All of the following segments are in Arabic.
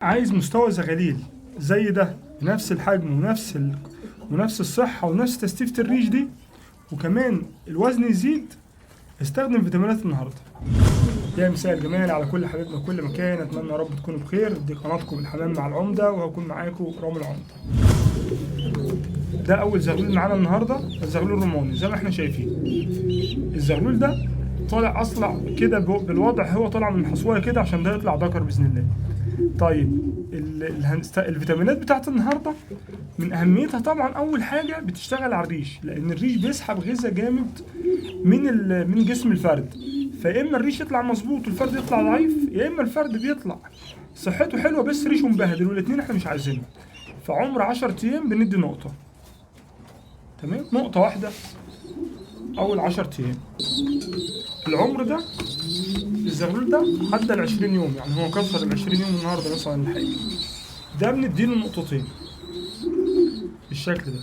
عايز مستوى زغاليل زي ده بنفس الحجم ونفس الصحة ونفس تستيفة الريش دي، وكمان الوزن يزيد. استخدم فيتامينات النهارده. يا مساء الجمال على كل حبيبنا في كل مكان، اتمنى يا رب تكونوا بخير. دي قناتكم الحمام مع العمدة، وهكون معاكم رامي العمدة. ده اول زغلول معانا النهارده، الزغلول الروماني زي ما احنا شايفين. الزغلول ده طالع اصلع كده بالوضع، هو طالع من الحصوايه كده عشان ده يطلع ذكر باذن الله. طيب الفيتامينات بتاعت النهارده من اهميتها طبعا اول حاجه بتشتغل على الريش، لان الريش بيسحب غذاء جامد من جسم الفرد. فيا اما الريش يطلع مظبوط والفرد يطلع ضعيف، يا اما الفرد بيطلع صحته حلوه بس ريشه مبهدل، والاثنين احنا مش عايزينهم. فعمر 10 ايام بندي نقطه، تمام، نقطه واحده اول 10 ايام. العمر ده الزغلول ده عدى ال 20 يوم، يعني هو كسر ال 20 يوم النهارده مثلا الحاجه، ده بنديله نقطتين بالشكل ده.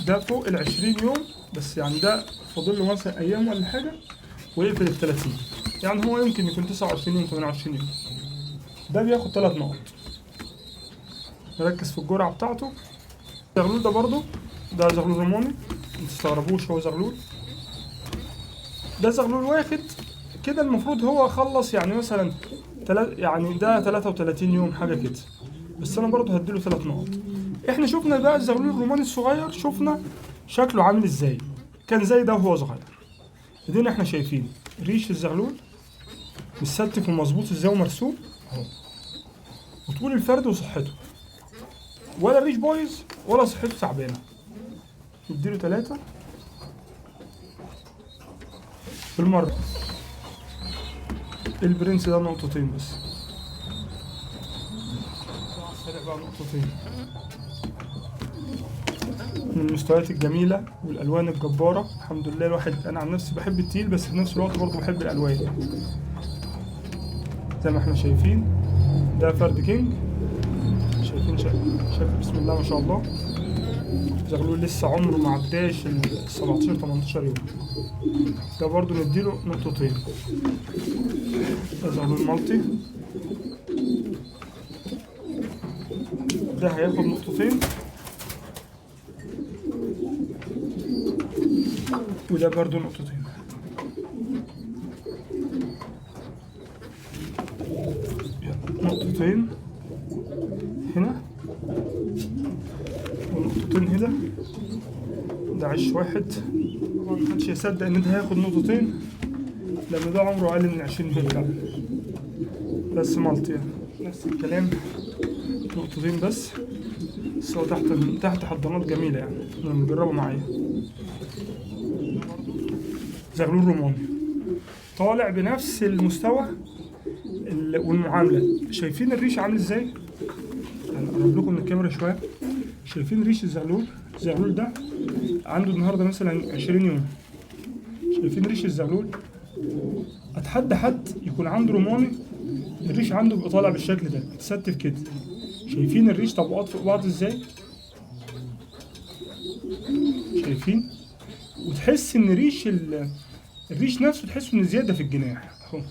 ده فوق ال 20 يوم بس، يعني ده فاضل له مثلا ايام ولا حاجه ويقفل ال 30، يعني هو يمكن يكون 29 يوم 28 يوم. ده بياخد 3 نقط. نركز في الجرعه بتاعته. الزغلول ده برضه ده زغلول روماني، ما تستغربوش هو زغلول. ده زغلول واخد كده، المفروض هو خلص يعني مثلا يعني ده 33 يوم حاجه كده، بس انا برضه هديله 3 نقط. احنا شفنا بقى الزغلول الروماني الصغير، شفنا شكله عامل ازاي، كان زي ده وهو صغير. ادينا احنا شايفين ريش الزغلول متستف ومظبوط ازاي ومرسوم اهو، وطول الفرد وصحته، ولا الريش بايظ ولا صحته تعبانه. نديله 3 بالمره. البرنس ده نقطتين بس، بقى نقطتين. من المستويات الجميلة والألوان الجبارة الحمد لله. الواحد أنا عن نفسي بحب التقيل، بس في نفس الوقت برضه بحب الألوان زي ما احنا شايفين. ده فرد كينج، شايفين شكل بسم الله ما شاء الله. زغلول لسه عمره ما عداش ال 17 18 يوم. ده برضه نديله نقطتين. ده زغلول مالتي، ده هياخد نقطتين، وده برضه نقطتين. نقطتين هنا ونقطتين هنا. ده عش واحد. طبعا محدش يصدق ان ده هياخد نقطتين، لان ده عمره اقل من 20 يوم فعلا. بس مالتي يعني نفس الكلام، نقطتين بس هو تحت حضانات جميلة يعني، نجربه معايا. زغلول روماني طالع بنفس المستوى والمعاملة. شايفين الريش عامل ازاي؟ هنقرب لكم من الكاميرا شوية. شايفين ريش الزغلول ده عنده النهارده مثلا 20 يوم. شايفين ريش الزغلول؟ اتحدى حد يكون عنده روماني الريش عنده بيبقى طالع بالشكل ده متستف كده. شايفين الريش طبقات فوق بعض ازاي؟ شايفين؟ وتحس ان الريش نفسه تحس انه زياده في الجناح اهو،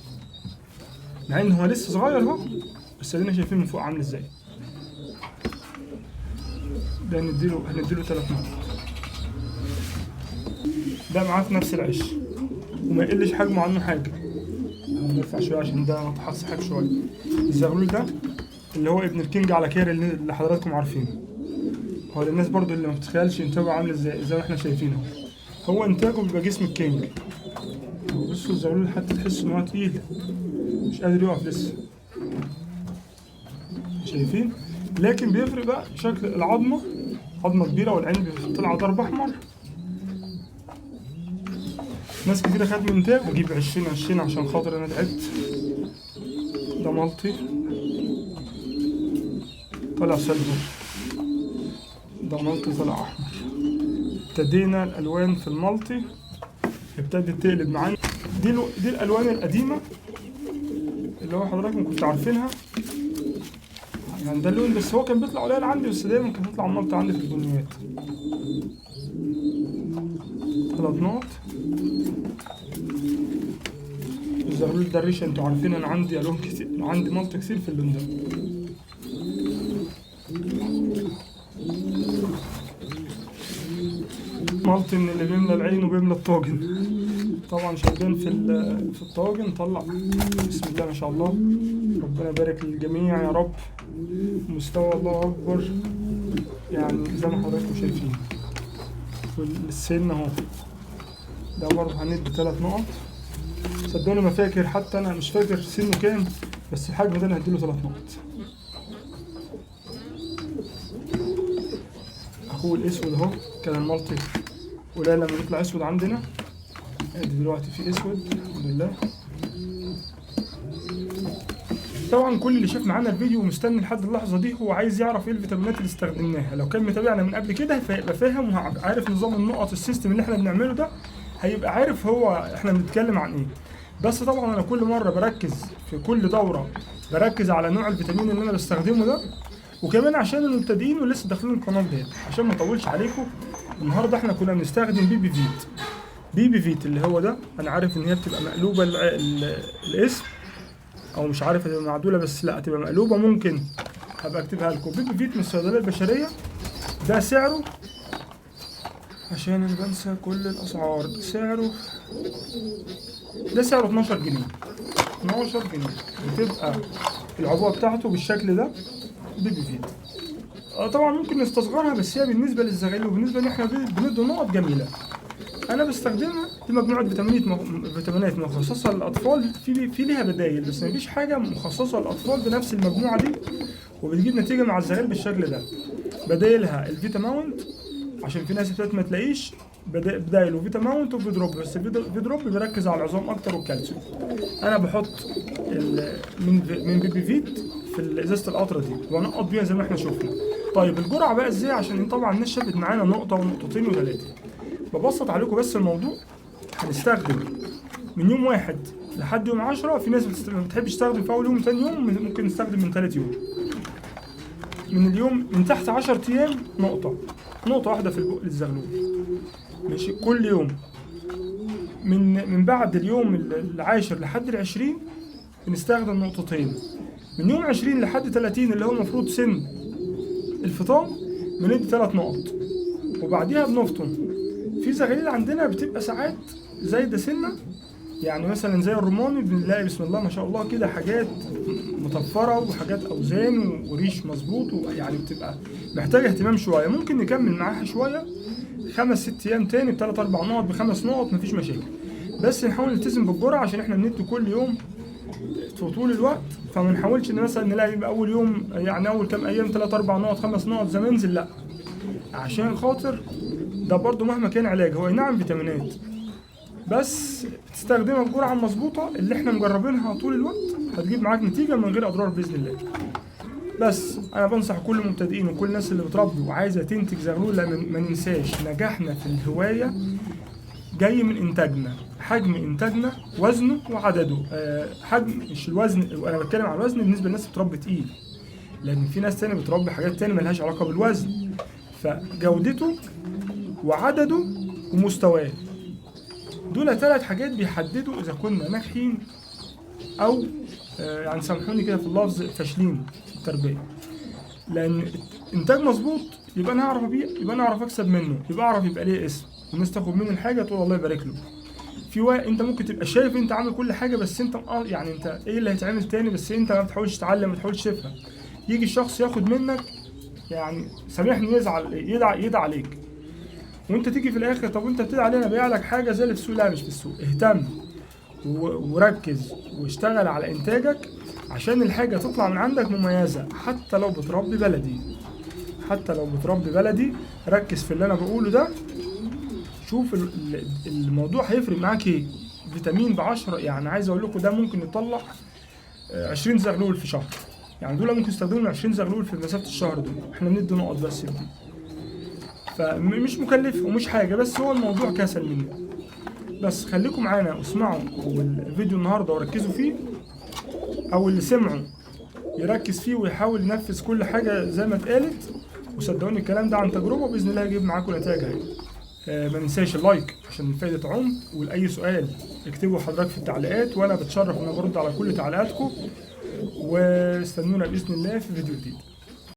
مع ان هو لسه صغير اهو، بس ادينا شايفين من فوق عامل ازاي. ده هنديله 3 نقط. ده معاه في نفس العش وما يقلش حجمه عنه حاجه. هنرفع شويه عشان ده متحص حاجه شويه. الزغلول ده اللي هو ابن الكينج على كير اللي حضراتكم عارفينه. هو للناس برضو اللي ما بتتخيلش انتاجه عامل ازاي، زي ما احنا شايفينه. هو انتاجه بيبقى جسم الكينج. بصوا الزغلول حتى تحس ان هو تقيل، مش قادر يقف لسه. شايفين؟ لكن بيفرق بقى شكل العظمه، عظمه كبيره والعين بتطلع ضرب احمر. ناس كتير خدت من انتاج بجيب 20 عشان خاطر انا تعبت. ده مالتي طلع سيلفر، ده مالتي طلع احمر. ابتدينا الالوان في المالتي ابتدت تقلب معانا. دي الالوان القديمه اللي هو حضراتكم كنتوا عارفينها، يعني ده اللون بس هو كان بيطلع قليل عندي، بس دايما كان بيطلع المالتي عندي في البنيات. 3 نقط. الزغلول ده الريشه انتوا عارفين انا عندي الوان كتير، عندي ملط كتير في اللون ده. ملط من اللي بيملى العين وبيملى الطاجن. طبعا شغالين في الطاجن طلع بسم الله ما شاء الله، ربنا يبارك للجميع يا رب. مستوى الله اكبر يعني زي ما حضراتكم شايفين. والسن اهو ده برضه هندي 3 نقط. صدقوني ما فاكر، حتى انا مش فاكر سنه كام، بس الحجم ده انا هديله 3 نقط. اخوه الاسود اهو كان الملطي قليل لما بيطلع اسود عندنا، ادي دلوقتي في اسود الحمد لله. طبعا كل اللي شاف معانا الفيديو ومستني لحد اللحظه دي هو عايز يعرف ايه الفيتامينات اللي استخدمناها. لو كان متابعنا من قبل كده هيبقى فاهم وعارف نظام النقط السيستم اللي احنا بنعمله ده، هيبقى عارف هو احنا بنتكلم عن ايه. بس طبعا انا كل مره بركز في كل دوره بركز على نوع الفيتامين اللي انا بستخدمه ده، وكمان عشان المبتدئين ولسه داخلين القناه ديت عشان ما اطولش عليكم. النهارده احنا كنا بنستخدم بيبي فيت اللي هو ده. انا عارف ان هي بتبقى مقلوبه الاسم، او مش عارف هتبقى معدوله، بس لا هتبقى مقلوبه. ممكن هبقى اكتبها لكم. بيبي فيت من الصيدليه البشريه. ده سعره عشان انا بنسى كل الاسعار. ده سعره 12 جنيه. 12 جنيه بتبقى العبوه بتاعته بالشكل ده بيبي فيت. طبعا ممكن نستصغرها، بس هي بالنسبه للزغاليل وبالنسبه ان احنا بندي نقط جميله. انا بستخدمها في مجموعه فيتامينات مخصصه للاطفال. في ليها بدايل، بس مفيش حاجه مخصصه للاطفال بنفس المجموعه دي وبتجيب نتيجه مع الزغاليل بالشكل ده. بدايلها الفيتاماونت، عشان في ناس ابتدت ما تلاقيش بدايل وفيتاماونت وفيدروب، بس الفيدروب بيركز على العظام اكتر والكالسيوم. انا بحط من بيبي فيت في ازازه القطره دي وانقط بيها زي ما احنا شفنا. طيب الجرعه بقى ازاي؟ عشان طبعا الناس شافت معانا نقطه ونقطتين وثلاثه. ببسط عليكم بس الموضوع. هنستخدم من يوم 1 لحد يوم 10. في ناس ما بتحبش تستخدم في اول يوم وثاني يوم، ممكن نستخدم من 3 يوم. من اليوم من تحت 10 ايام نقطه واحده في البق للزغلول، ماشي؟ كل يوم. من بعد اليوم العاشر لحد ال20 بنستخدم نقطتين. من يوم 20 لحد 30 اللي هو المفروض سن الفطام بندي 3 نقط، وبعديها بنفطم. في زغاليل عندنا بتبقى ساعات زايده سنه، يعني مثلا زي الرماني بنلاقي بسم الله ما شاء الله كده حاجات مطفره وحاجات اوزان وريش مظبوط، يعني بتبقى محتاجه اهتمام شويه. ممكن نكمل معاها شويه 5-6 ايام تاني ب3-4 نقط ب5 نقط مفيش مشاكل، بس نحاول نلتزم بالجرعه عشان احنا بندي كل يوم في طول الوقت. فما نحاولش ان مثلا نلاقي باول يوم يعني اول كام ايام 3-4 نقط 5 نقط زي ما ننزل، لا، عشان خاطر ده برضو مهما كان علاج هو نعم فيتامينات، بس بتستخدمها بجرعه المظبوطه اللي احنا مجربينها طول الوقت هتجيب معاك نتيجه من غير اضرار باذن الله. بس انا بنصح كل المبتدئين وكل الناس اللي بتربي وعايزه تنتج زغلول ما ننساش نجاحنا في الهوايه جاي من انتاجنا، حجم انتاجنا، وزنه وعدده. حجم مش الوزن، وانا بتكلم على الوزن بالنسبه للناس بتربي تقيل، لان في ناس تانية بتربي حاجات تانية ملهاش علاقه بالوزن. فجودته وعدده ومستواه دول 3 حاجات بيحددوا اذا كنا ناجحين او يعني سامحوني كده في اللفظ فاشلين في التربيه. لان انتاج مظبوط يبقى انا هعرف ابيع، يبقى انا اعرف اكسب منه، يبقى اعرف يبقى ليه اسم، والناس تاخد مني الحاجه تقول الله يبارك له. في انت ممكن تبقى شايف انت عامل كل حاجه، بس انت يعني انت ايه اللي هيتعمل تاني، بس انت ما بتحاولش تتعلم، ما بتحاولش تفهم. يجي الشخص ياخد منك يعني سامحني يدعى عليك، وانت تيجي في الاخر طب انت بتدعي علينا بيع لك حاجه زي اللي في السوق. لا مش في السوق. اهتم وركز واشتغل على انتاجك عشان الحاجه تطلع من عندك مميزه. حتى لو بتربي بلدي ركز في اللي انا بقوله ده. شوف الموضوع هيفرق معاك ايه. فيتامين ب10، يعني عايز اقول لكم ده ممكن يطلع 20 زغلول في شهر، يعني دول ممكن يستخدموا 20 زغلول في مسافه الشهر دول. احنا بندي نقط بس دي، فمش مكلف ومش حاجه، بس هو الموضوع كسل مني. بس خليكم معانا واسمعوا الفيديو النهارده وركزوا فيه، او اللي سمعوا يركز فيه ويحاول ينفذ كل حاجه زي ما اتقالت. وصدقوني الكلام ده عن تجربه باذن الله هيجيب معاكم نتائج. ما ننساش اللايك عشان الفايده تعم، ولاي سؤال اكتبوا حضرتك في التعليقات، وانا بتشرف ان انا برد على كل تعليقاتكم، واستنونا باذن الله في فيديو جديد.